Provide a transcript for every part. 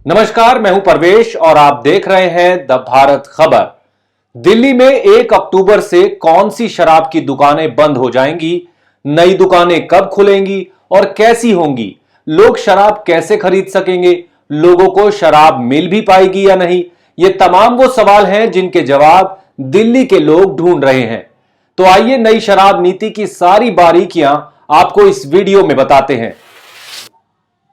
नमस्कार, मैं हूं परवेश और आप देख रहे हैं द भारत खबर। दिल्ली में 1 अक्टूबर से कौन सी शराब की दुकानें बंद हो जाएंगी, नई दुकानें कब खुलेंगी और कैसी होंगी, लोग शराब कैसे खरीद सकेंगे, लोगों को शराब मिल भी पाएगी या नहीं, ये तमाम वो सवाल हैं जिनके जवाब दिल्ली के लोग ढूंढ रहे हैं। तो आइए नई शराब नीति की सारी बारीकियां आपको इस वीडियो में बताते हैं।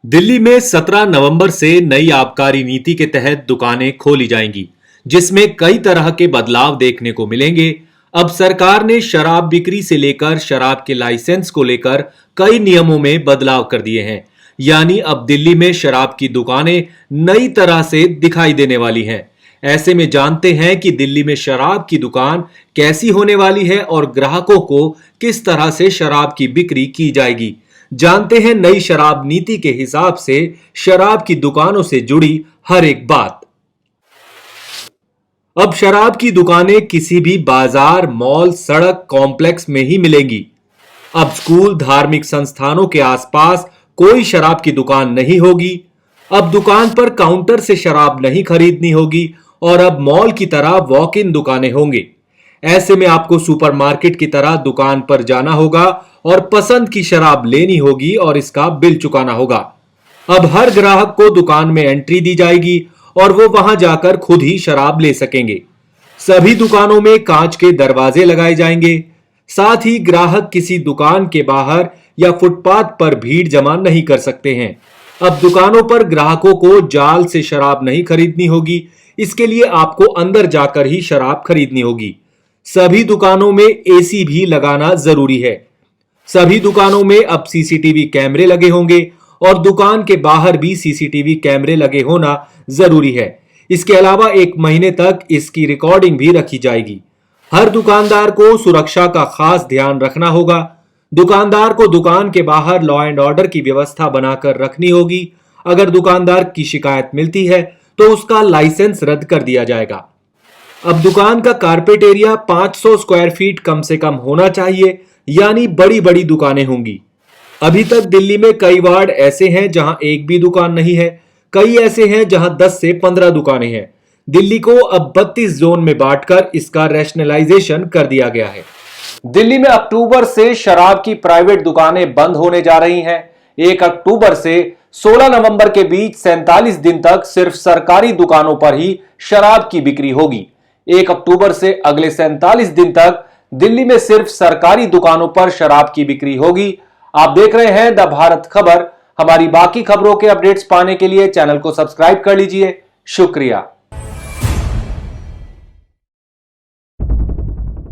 दिल्ली में 17 नवंबर से नई आबकारी नीति के तहत दुकानें खोली जाएंगी, जिसमें कई तरह के बदलाव देखने को मिलेंगे। अब सरकार ने शराब बिक्री से लेकर शराब के लाइसेंस को लेकर कई नियमों में बदलाव कर दिए हैं। यानी अब दिल्ली में शराब की दुकानें नई तरह से दिखाई देने वाली हैं। ऐसे में जानते हैं कि दिल्ली में शराब की दुकान कैसी होने वाली है और ग्राहकों को किस तरह से शराब की बिक्री की जाएगी। जानते हैं नई शराब नीति के हिसाब से शराब की दुकानों से जुड़ी हर एक बात। अब शराब की दुकानें किसी भी बाजार, मॉल, सड़क, कॉम्प्लेक्स में ही मिलेंगी। अब स्कूल, धार्मिक संस्थानों के आसपास कोई शराब की दुकान नहीं होगी। अब दुकान पर काउंटर से शराब नहीं खरीदनी होगी और अब मॉल की तरह वॉक इन दुकानें होंगी। ऐसे में आपको सुपरमार्केट की तरह दुकान पर जाना होगा और पसंद की शराब लेनी होगी और इसका बिल चुकाना होगा। अब हर ग्राहक को दुकान में एंट्री दी जाएगी और वो वहां जाकर खुद ही शराब ले सकेंगे। सभी दुकानों में कांच के दरवाजे लगाए जाएंगे। साथ ही ग्राहक किसी दुकान के बाहर या फुटपाथ पर भीड़ जमा नहीं कर सकते हैं। अब दुकानों पर ग्राहकों को जाल से शराब नहीं खरीदनी होगी। इसके लिए आपको अंदर जाकर ही शराब खरीदनी होगी। सभी दुकानों में एसी भी लगाना जरूरी है। सभी दुकानों में अब सीसीटीवी कैमरे लगे होंगे और दुकान के बाहर भी सीसीटीवी कैमरे लगे होना जरूरी है। इसके अलावा 1 महीने तक इसकी रिकॉर्डिंग भी रखी जाएगी। हर दुकानदार को सुरक्षा का खास ध्यान रखना होगा। दुकानदार को दुकान के बाहर लॉ एंड ऑर्डर की व्यवस्था बनाकर रखनी होगी। अगर दुकानदार की शिकायत मिलती है तो उसका लाइसेंस रद्द कर दिया जाएगा। अब दुकान का कारपेट एरिया 500 स्क्वायर फीट कम से कम होना चाहिए, यानी बड़ी बड़ी दुकानें होंगी। अभी तक दिल्ली में कई वार्ड ऐसे हैं जहां एक भी दुकान नहीं है। कई ऐसे हैं जहां 10 से 15 दुकानें हैं। दिल्ली को अब 32 जोन में बांटकर इसका रैशनलाइजेशन कर दिया गया है। दिल्ली में अक्टूबर से शराब की प्राइवेट दुकानें बंद होने जा रही हैं। 1 अक्टूबर से 16 नवंबर के बीच 47 दिन तक सिर्फ सरकारी दुकानों पर ही शराब की बिक्री होगी। 1 अक्टूबर से अगले 47 दिन तक दिल्ली में सिर्फ सरकारी दुकानों पर शराब की बिक्री होगी। आप देख रहे हैं द भारत खबर। हमारी बाकी खबरों के अपडेट्स पाने के लिए चैनल को सब्सक्राइब कर लीजिए। शुक्रिया।